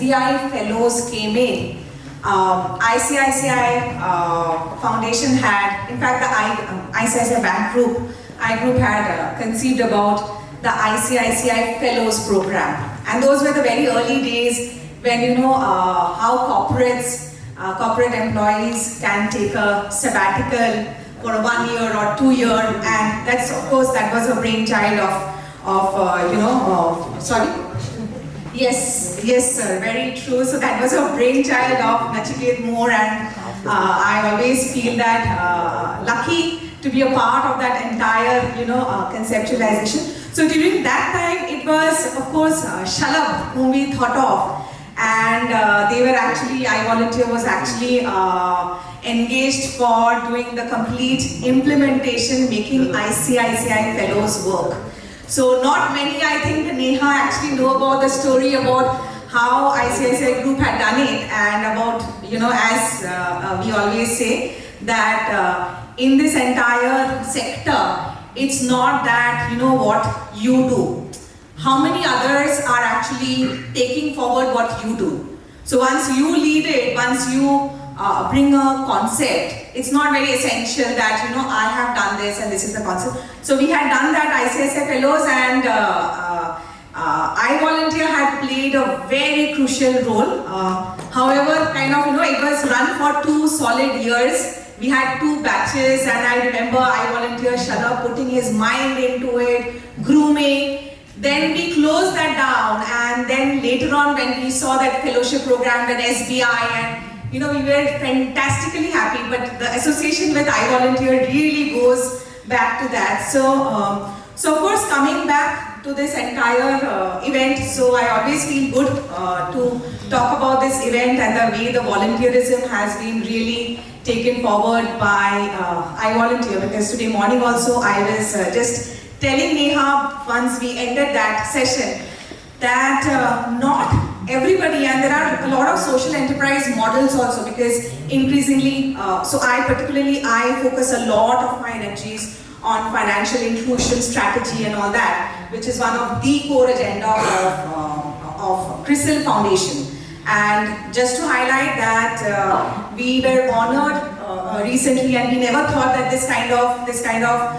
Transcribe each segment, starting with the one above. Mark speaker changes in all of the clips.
Speaker 1: SBI fellows came in, ICICI Foundation had, in fact the ICICI Bank Group, had conceived about the ICICI Fellows Program. And those were the very early days when how corporate employees can take a sabbatical for a 1 year or 2 year, and that's, of course, that was a brainchild Yes, sir, very true. So that was a brainchild of Nachiket Moore, and I always feel that lucky to be a part of that entire, conceptualization. So during that time, it was, of course, Shalabh whom we thought of, and they were actually, iVolunteer was actually engaged for doing the complete implementation, making ICICI fellows work. So not many, I think, Neha actually know about the story about how ICICI Group had done it, and about, as we always say, that in this entire sector, it's not that, what you do. How many others are actually taking forward what you do? So once you lead it, once you bring a concept, it's not very essential that, I have done this and this is the concept. So we had done that ICICI Fellows, and iVolunteer had played a very crucial role. However, kind of, it was run for 2 solid years. We had 2 batches, and I remember iVolunteer Shalabh putting his mind into it, grooming. Then we closed that down, and then later on when we saw that fellowship program with SBI, and we were fantastically happy, but the association with iVolunteer really goes back to that. So of course, coming back to this entire event, so I always feel good to talk about this event and the way the volunteerism has been really taken forward by iVolunteer, because today morning also I was just telling Neha once we ended that session that not everybody, and there are a lot of social enterprise models also, because increasingly, so I focus a lot of my energies on financial inclusion strategy and all that, which is one of the core agenda of CRISIL Foundation. And just to highlight that we were honored recently, and we never thought that this kind of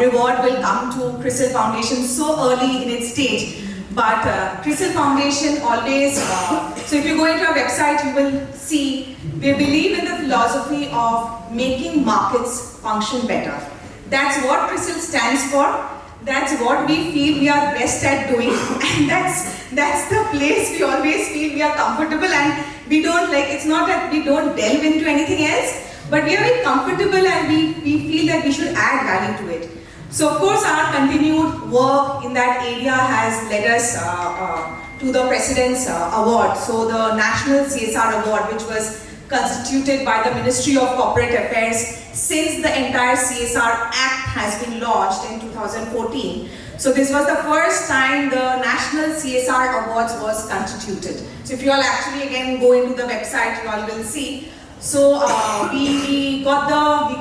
Speaker 1: reward will come to CRISIL Foundation so early in its stage. But CRISIL Foundation always, so if you go into our website, you will see they believe in the philosophy of making markets function better. That's what CRISIL stands for. That's what we feel we are best at doing, and that's the place we always feel we are comfortable, and we don't it's not that we don't delve into anything else, but we are very comfortable, and we feel that we should add value to it. So of course our continued work in that area has led us to the President's Award. So the National CSR Award, which was constituted by the Ministry of Corporate Affairs since the entire CSR Act has been launched in 2014. So this was the first time the National CSR Awards was constituted. So if you all actually again go into the website, you all will see. So we got the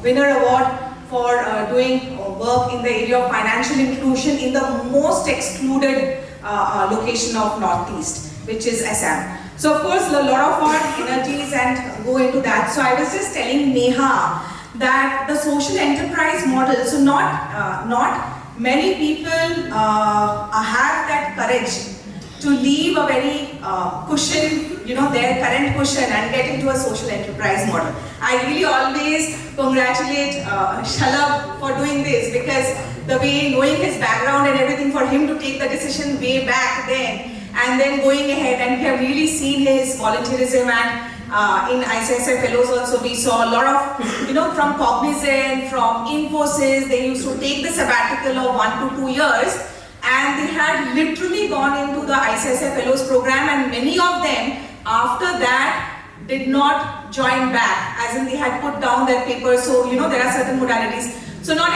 Speaker 1: winner award for doing work in the area of financial inclusion in the most excluded location of Northeast, which is Assam. So of course, a lot of our energies and go into that. So I was just telling Neha that the social enterprise model, so not many people have that courage to leave a very cushion, their current cushion, and get into a social enterprise model. I really always congratulate Shalabh for doing this, because the way, knowing his background and everything, for him to take the decision way back then, and then going ahead, and we have really seen his volunteerism, and in ICICI Fellows also we saw a lot of, from Cognizant, from Infosys, they used to take the sabbatical of 1 to 2 years, and they had literally gone into the ICICI Fellows program, and many of them after that did not join back, as in they had put down their papers. So there are certain modalities. So not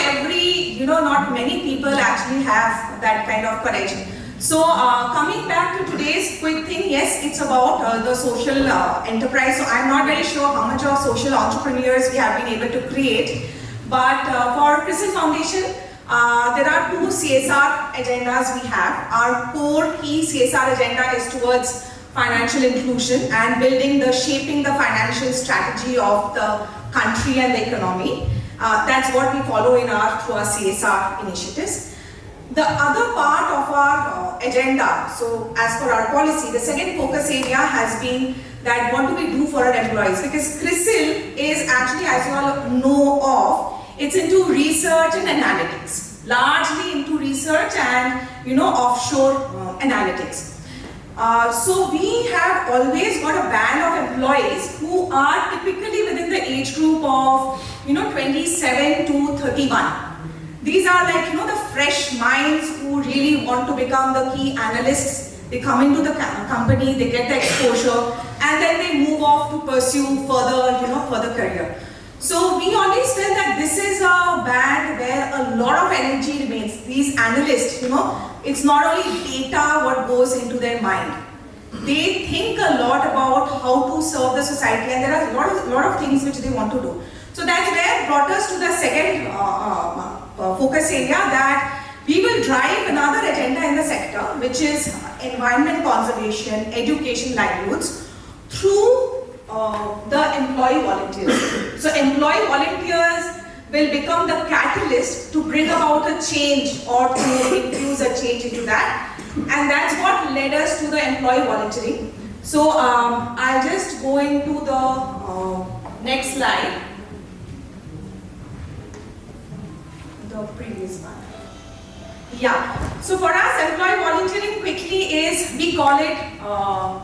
Speaker 1: many people actually have that kind of courage. So coming back to today's quick thing, yes, it's about the social enterprise. So I'm not very sure how much of social entrepreneurs we have been able to create, but for CRISIL Foundation, There are two CSR agendas we have. Our core key CSR agenda is towards financial inclusion and shaping the financial strategy of the country and the economy. That's what we follow through our CSR initiatives. The other part of our agenda, so as per our policy, the second focus area has been that what do we do for our employees? Because CRISIL is actually, as you all know of, it's into research and analytics, largely into research and offshore analytics. So we have always got a band of employees who are typically within the age group of 27 to 31. These are like the fresh minds who really want to become the key analysts. They come into the company, they get the exposure, and then they move off to pursue further career. So we always feel that this is a band where a lot of energy remains. These analysts, it's not only data what goes into their mind. They think a lot about how to serve the society, and there are a lot of things which they want to do. So that's where brought us to the second focus area, that we will drive another agenda in the sector, which is environment conservation, education, livelihoods, through the employee volunteers. So employee volunteers will become the catalyst to bring about a change or to infuse a change into that. And that's what led us to the employee volunteering. So I'll just go into the next slide. The previous one. Yeah. So for us, employee volunteering quickly is, we call it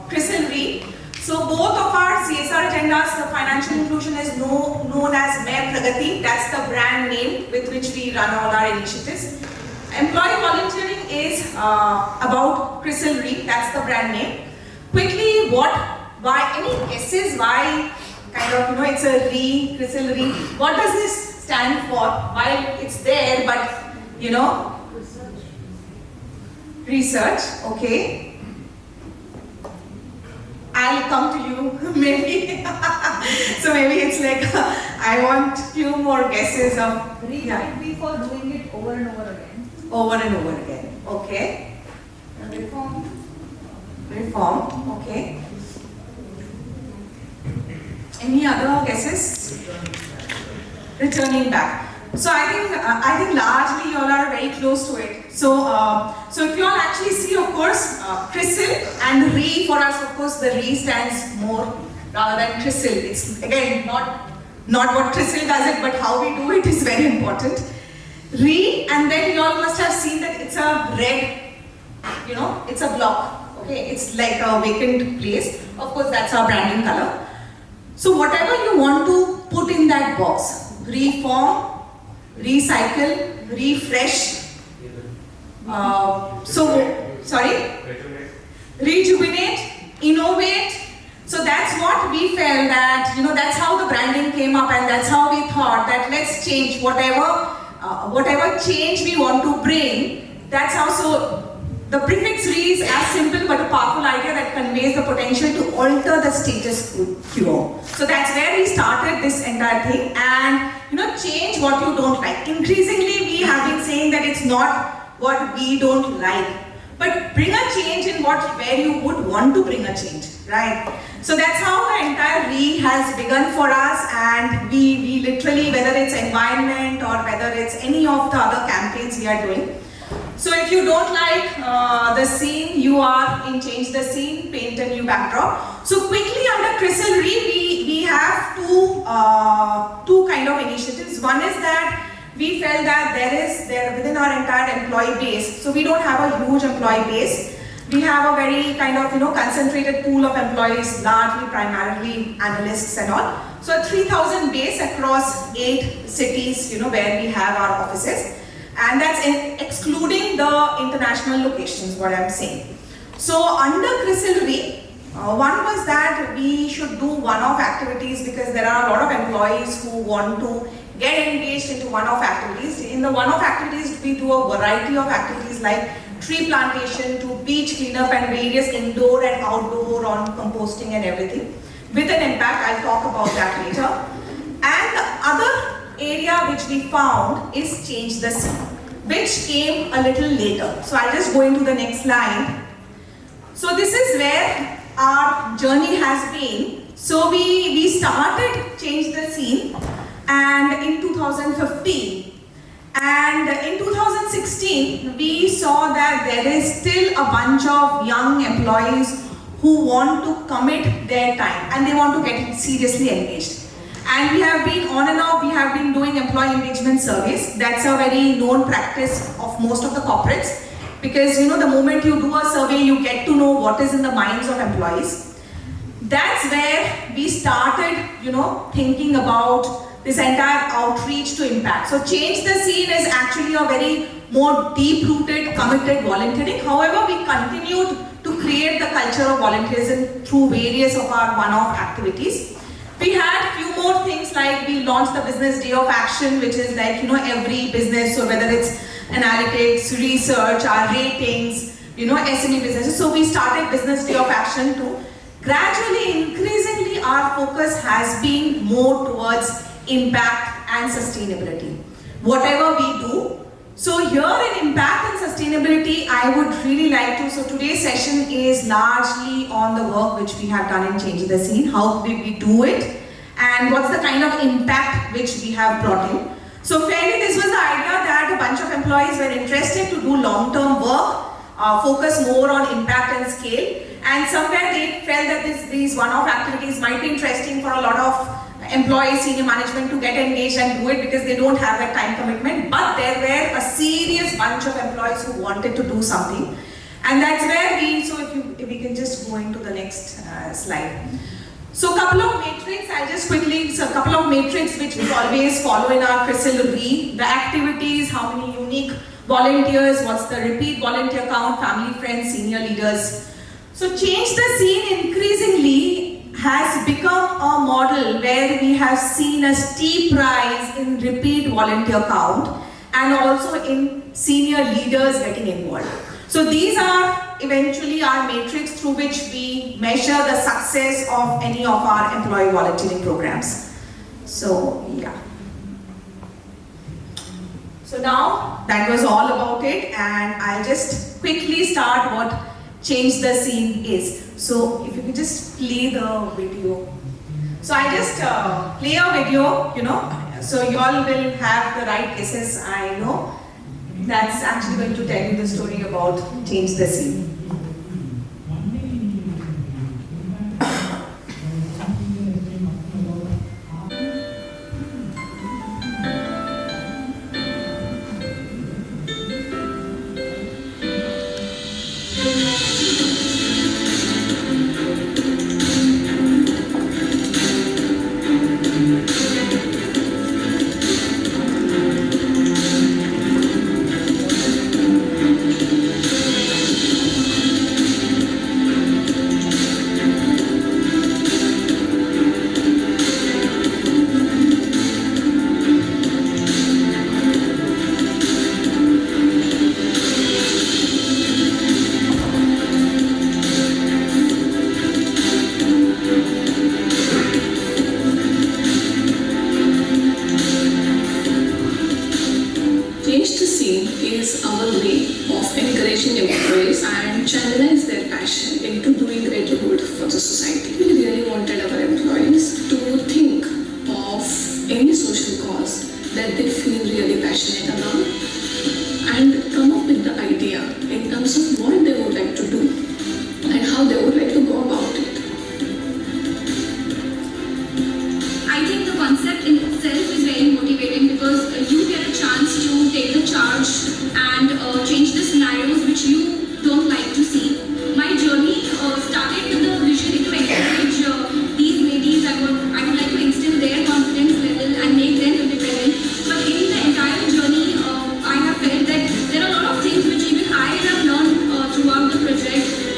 Speaker 1: CRISIL Re. So both of our CSR agendas, the financial inclusion is known as Main Pragati. That's the brand name with which we run all our initiatives. Employee volunteering is about CRISIL Re. That's the brand name. Quickly, why, any guesses why kind of, it's a Re, CRISIL Re. What does this stand for? While it's there, but research, okay. I'll come to you, maybe. So maybe it's like, I want few more guesses of...
Speaker 2: Re might be for doing it over and over again.
Speaker 1: Over and over again, okay.
Speaker 2: Reform.
Speaker 1: Reform, okay. Any other guesses? Returning back. So I think largely you all are very close to it. So so if you all actually see, of course, CRISIL and Re, for us, of course, the Re stands more rather than CRISIL. It's again not what CRISIL does it, but how we do it is very important. Re, and then you all must have seen that it's a red, it's a block. Okay, it's like a vacant place. Of course, that's our branding color. So whatever you want to put in that box, reform, recycle, refresh, rejuvenate, innovate. So that's what we felt that, that's how the branding came up, and that's how we thought that let's change whatever change we want to bring. That's how, so the prefix Re is as simple but a powerful idea that conveys the potential to alter the status quo. So that's where we started this entire thing, and change what you don't like. Increasingly, we have been saying that it's not what we don't like, but bring a change in where you would want to bring a change, right? So that's how the entire Re has begun for us, and we literally, whether it's environment or whether it's any of the other campaigns we are doing. So if you don't like the scene, you are in Change the Scene, paint a new backdrop. So quickly under CRISIL Re, we have two kind of initiatives. One is that we felt that there within our entire employee base, so we don't have a huge employee base. We have a very kind of concentrated pool of employees, largely primarily analysts and all. So a 3,000 base across 8 cities, where we have our offices. And that's excluding the international locations, what I'm saying. So under CRISIL Re, one was that we should do one-off activities, because there are a lot of employees who want to get engaged into one-off activities. In the one-off activities, we do a variety of activities like tree plantation to beach cleanup and various indoor and outdoor on composting and everything. With an impact, I'll talk about that later. And the other area which we found is Change the Scene. which came a little later. So I'll just go into the next slide. So this is where our journey has been. So we started Change the Scene and in 2015. And in 2016, we saw that there is still a bunch of young employees who want to commit their time and they want to get seriously engaged. And we have been on and off, we have been doing employee engagement surveys. That's a very known practice of most of the corporates. Because you know, the moment you do a survey, you get to know what is in the minds of employees. That's where we started, you know, thinking about this entire outreach to impact. So Change the Scene is actually a very more deep-rooted, committed volunteering. However, we continued to create the culture of volunteerism through various of our one-off activities. We had a few more things like we launched the Business Day of Action, which is like, you know, every business, so whether it's analytics, research, our ratings, you know, SME businesses. So we started Business Day of Action too. Gradually, increasingly, our focus has been more towards impact and sustainability. Whatever we do. So here in impact and sustainability, I would really like to, so today's session is largely on the work which we have done in Change the Scene. How did we do it? And what's the kind of impact which we have brought in? So fairly, this was the idea that a bunch of employees were interested to do long-term work, focus more on impact and scale. And somewhere they felt that these one-off activities might be interesting for a lot of employees, senior management to get engaged and do it because they don't have that time commitment. But there were a serious bunch of employees who wanted to do something. And that's where we, so if we can just go into the next slide. So a couple of metrics, I'll just quickly, so a couple of metrics which we always follow in our CRISIL the activities, how many unique volunteers, what's the repeat volunteer count, family, friends, senior leaders. So Change the Scene increasingly has become a model where we have seen a steep rise in repeat volunteer count and also in senior leaders getting involved. So these are eventually our matrix through which we measure the success of any of our employee volunteering programs. So yeah. So now that was all about it, and I'll just quickly start what Change the Scene is. So if you could just play the video. So I just play a video, you know, so you all will have the right guesses, I know. That's actually going to tell you the story about Change the Scene.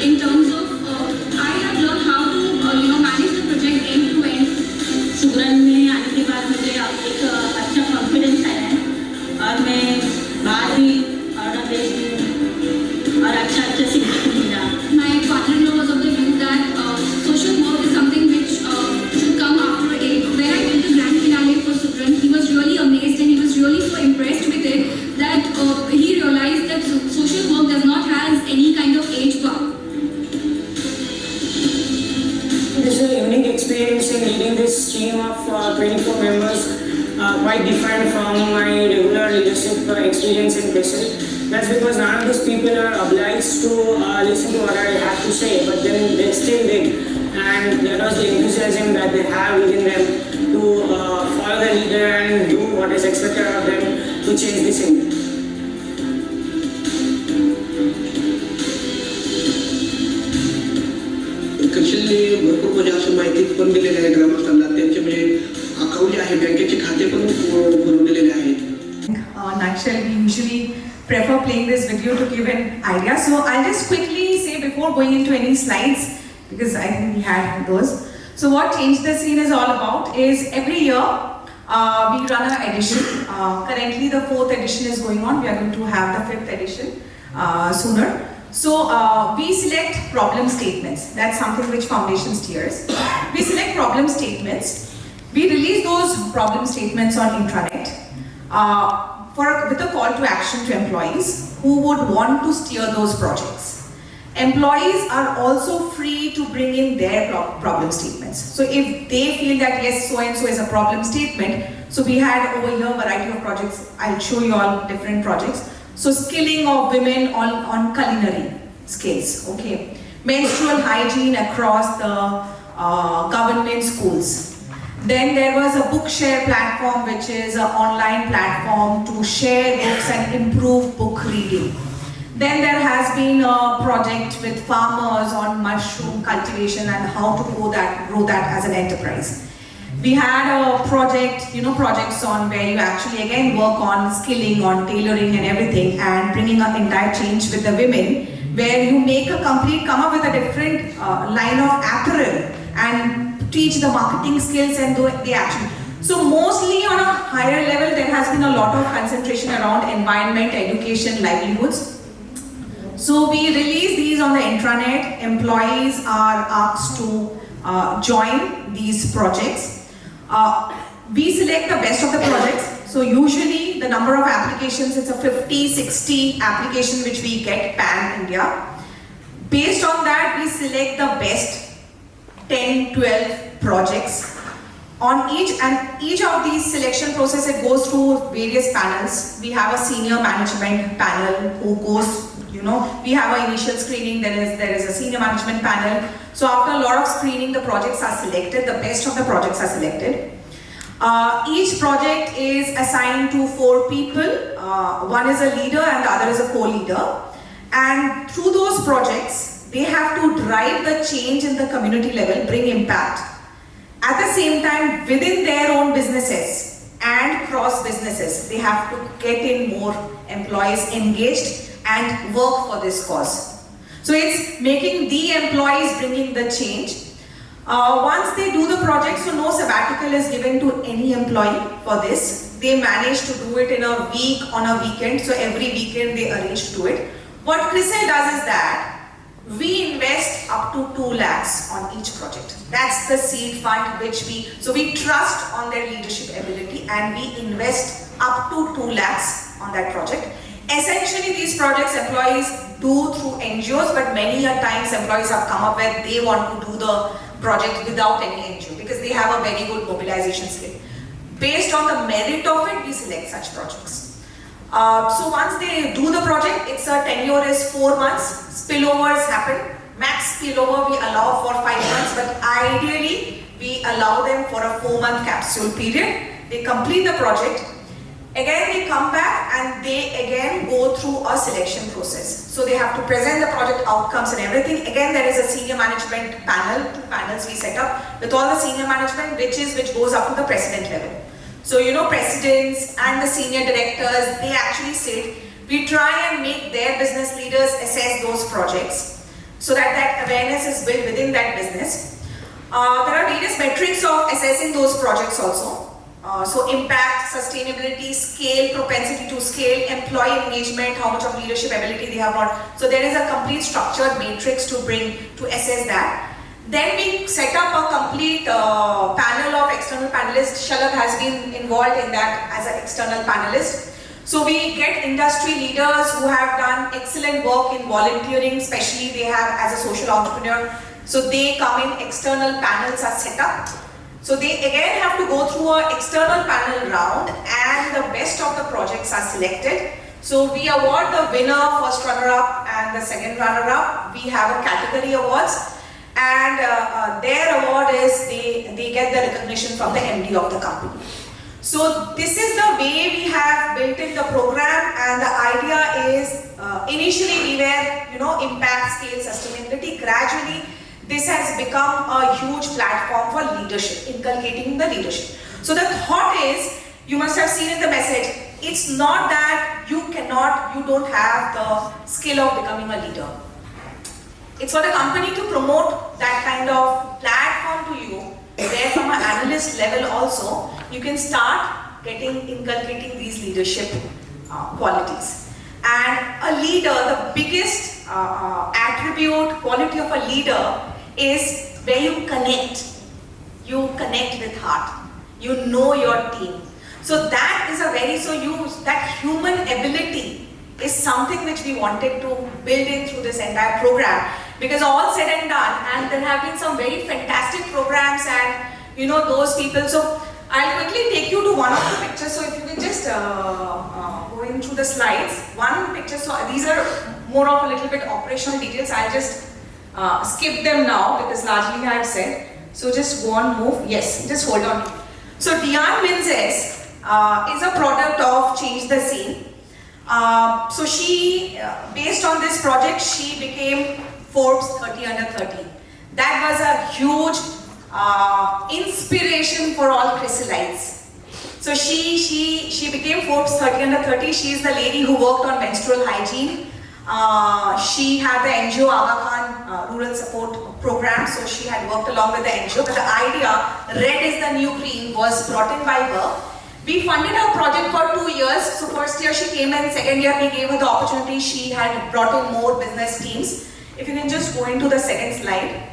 Speaker 3: in terms of of 24 members, quite different from my regular leadership experience in CRISIL. That's because none of these people are obliged to listen to what I have to say, but then they still did. And that was the enthusiasm that they have within them to follow the leader and do what is expected of them to change this India.
Speaker 4: CRISILने भरपूर म्हणजे असं माहिती पण दिलेली आहे ग्रामस्थांना, त्यांचे म्हणजे अकाउंट जे आहे बँकेचे खाते पण भरून दिलेले आहेत.
Speaker 1: Nutshell, we usually prefer playing this video to give an idea. So I'll just quickly say before going into any slides, because I think we had those. So what Change the Scene is all about is every year we run an edition. Currently the 4th edition is going on. We are going to have the 5th edition sooner. So we select problem statements. That's something which foundation steers. We select problem statements. We release those problem statements on intranet with a call to action to employees who would want to steer those projects. Employees are also free to bring in their problem statements. So if they feel that yes, so and so is a problem statement, so we had over here variety of projects. I'll show you all different projects. So skilling of women on culinary skills, okay. Menstrual hygiene across the government schools. Then there was a Bookshare platform, which is an online platform to share books and improve book reading. Then there has been a project with farmers on mushroom cultivation and how to grow that as an enterprise. We had a project, projects on where you actually again work on skilling, on tailoring and everything, and bringing an entire change with the women, where you make come up with a different line of apparel and teach the marketing skills and the action. So mostly on a higher level, there has been a lot of concentration around environment, education, livelihoods. So we release these on the intranet. Employees are asked to join these projects. We select the best of the projects. So usually the number of applications, it's a 50-60 application which we get pan-India. Based on that, we select the best 10-12 projects. On each of these selection process, it goes through various panels. We have a senior management panel who goes, we have an initial screening, there is a senior management panel. So after a lot of screening, the projects are selected, the best of the projects are selected. Each project is assigned to 4 people. One is a leader and the other is a co-leader. And through those projects, they have to drive the change in the community level, bring impact. At the same time, within their own businesses and cross businesses, they have to get in more employees engaged and work for this cause. So it's making the employees bringing the change. Once they do the project, so no sabbatical is given to any employee for this. They manage to do it in a week, on a weekend. So every weekend they arrange to do it. What CRISIL does is that we invest up to 2 lakhs on each project. That's the seed fund which we trust on their leadership ability, and we invest up to 2 lakhs on that project. Essentially these projects employees do through NGOs, but many a times employees have come up where they want to do the project without any NGO because they have a very good mobilization skill. Based on the merit of it, we select such projects. So once they do the project, its tenure is 4 months. Spillovers happen. Max spillover we allow for 5 months, but ideally we allow them for a 4-month capsule period. They complete the project. Again they come back and they again go through a selection process. So they have to present the project outcomes and everything. Again there is a senior management panel, 2 panels we set up with all the senior management which goes up to the president level. So presidents and the senior directors, they actually sit. We try and make their business leaders assess those projects so that that awareness is built within that business. There are various metrics of assessing those projects also. So impact, sustainability, scale, propensity to scale, employee engagement, how much of leadership ability they have got. So there is a complete structured matrix to assess that. Then we set up a complete panel of external panelists. Shalabh has been involved in that as an external panelist. So we get industry leaders who have done excellent work in volunteering, especially they have as a social entrepreneur. So they come in, external panels are set up. So they again have to go through an external panel round and the best of the projects are selected. So we award the winner, first runner-up and the second runner-up. We have a category awards and their award is they get the recognition from the MD of the company. So this is the way we have built in the program, and the idea is initially we were impact, scale, sustainability. Gradually this has become a huge platform for leadership, inculcating the leadership. So the thought is, you must have seen in the message, it's not that you don't have the skill of becoming a leader. It's for the company to promote that kind of platform to you, where from an analyst level also, you can start inculcating these leadership qualities. And a leader, the biggest attribute, quality of a leader is where you connect. You connect with heart. You know your team. So that is that human ability is something which we wanted to build in through this entire program, because all said and done, and there have been some very fantastic programs and those people. So I'll quickly take you to one of the pictures. So if you can just go in through the slides. One picture, so these are more of a little bit operational details. I'll just skip them now because largely I've said. So just go on, move. Yes, just hold on. So Diane Menzies is a product of Change the Scene. So she, based on this project, she became Forbes 30 under 30. That was a huge inspiration for all CRISILites. So she became Forbes 30 under 30. She is the lady who worked on menstrual hygiene. She had the NGO Aga Khan Rural Support Program, so she had worked along with the NGO. But the idea, red is the new green, was brought in by her. We funded her project for 2 years. So first year she came in, second year we gave her the opportunity. She had brought in more business teams. If you can just go into the second slide.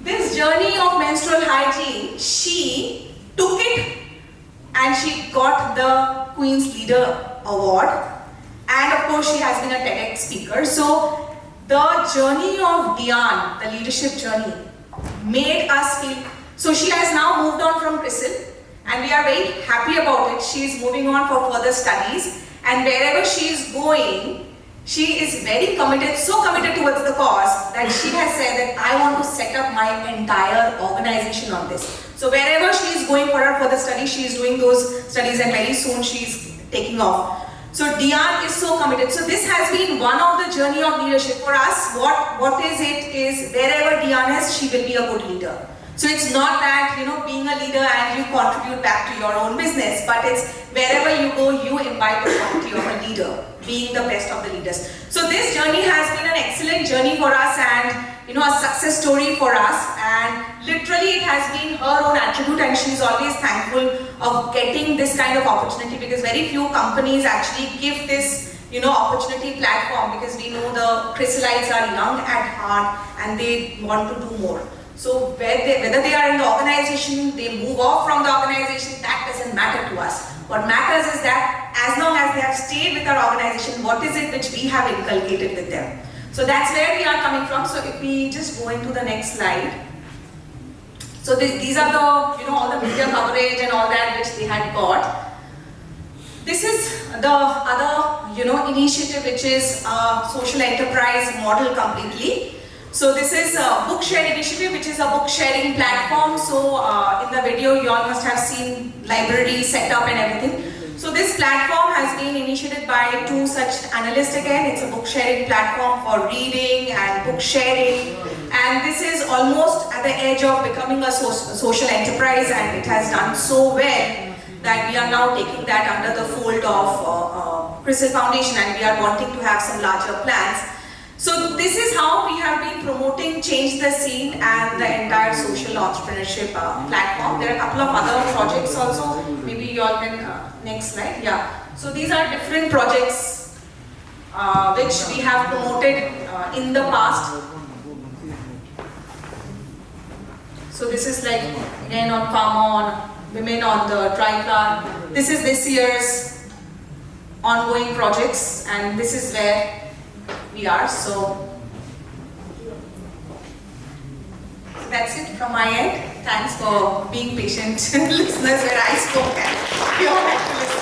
Speaker 1: This journey of menstrual hygiene, she took it and she got the Queen's Leader Award. And of course she has been a TEDx speaker. So the journey of Diane, the leadership journey, made us feel, so she has now moved on from CRISIL and we are very happy about it. She is moving on for further studies, and wherever she is going, she is very committed, so committed towards the cause that she has said that I want to set up my entire organization on this. So wherever she is going for her further studies, she is doing those studies and very soon she is taking off. So Diane is so committed. So this has been one of the journey of leadership for us. What is it is wherever Diane is, she will be a good leader. So it's not that, being a leader and you contribute back to your own business, but it's wherever you go, you imbibe the quality of a leader, being the best of the leaders. So this journey has been an excellent journey for us and, a success story for us, and literally it has been her own attribute, and she's always thankful of getting this kind of opportunity, because very few companies actually give this opportunity platform, because we know the CRISILites are young at heart and they want to do more. So whether they are in the organization, they move off from the organization, that doesn't matter to us. What matters is that as long as they have stayed with our organization, what is it which we have inculcated with them? So that's where we are coming from. So if we just go into the next slide. So these are the, all the media coverage and all that which they had got. This is the other, initiative, which is a social enterprise model completely. So this is a book share initiative, which is a book sharing platform. So in the video, you all must have seen library setup and everything. So this platform has been initiated by two such analysts again. It's a book sharing platform for reading and book sharing. And this is almost at the edge of becoming a social enterprise, and it has done so well that we are now taking that under the fold of CRISIL Foundation, and we are wanting to have some larger plans. So this is how we have been promoting Change the Scene and the entire social entrepreneurship platform. There are a couple of other projects also. Maybe you all can, next slide, yeah. So these are different projects which we have promoted in the past. So this is like, again on farmer, on women on the triplan. This is this year's ongoing projects, and this is where we are. So that's it from my end. Thanks for being patient listeners where I spoke and you all had to listen.